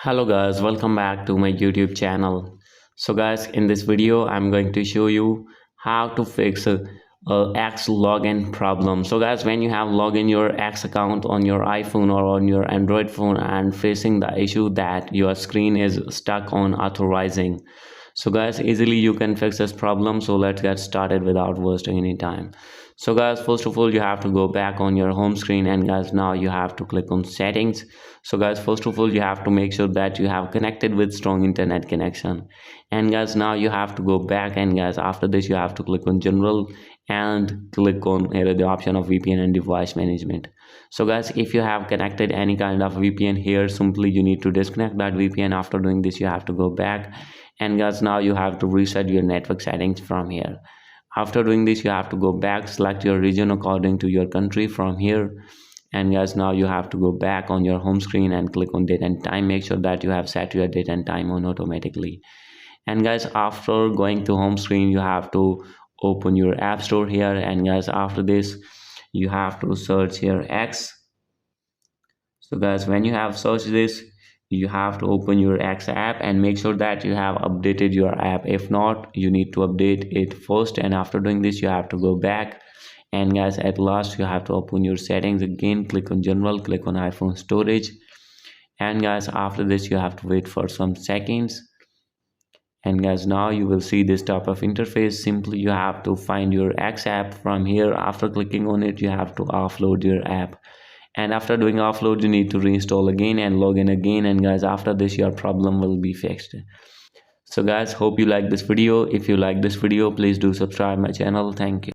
Hello guys, welcome back to my YouTube channel. So guys, in this video I'm going to show you how to fix a X login problem. So guys, when you have login your X account on your iPhone or on your Android phone and facing the issue that your screen is stuck on authorizing. So guys, easily you can fix this problem. So let's get started without wasting any time. So guys, first of all you have to go back on your home screen, and guys now you have to click on settings. So guys, first of all you have to make sure that you have connected with strong internet connection, and guys now you have to go back, and guys after this you have to click on general and click on here the option of VPN and device management. So guys, if you have connected any kind of VPN here, simply you need to disconnect that VPN. After doing this you have to go back, and guys now you have to reset your network settings from here. After doing this you have to go back, select your region according to your country from here, and guys now you have to go back on your home screen and click on date and time. Make sure that you have set your date and time on automatically. And guys after going to home screen you have to open your app store here, and guys after this you have to search here X. So guys, when you have searched this you have to open your X app and make sure that you have updated your app. If not, you need to update it first, and after doing this you have to go back, and guys at last you have to open your settings again, click on general, click on iPhone storage, and guys after this you have to wait for some seconds. And guys now you will see this type of interface. Simply you have to find your X app from here. After clicking on it you have to offload your app, and after doing offload you need to reinstall again and log in again, and guys after this your problem will be fixed. So guys, hope you like this video. If you like this video, please do subscribe my channel. Thank you.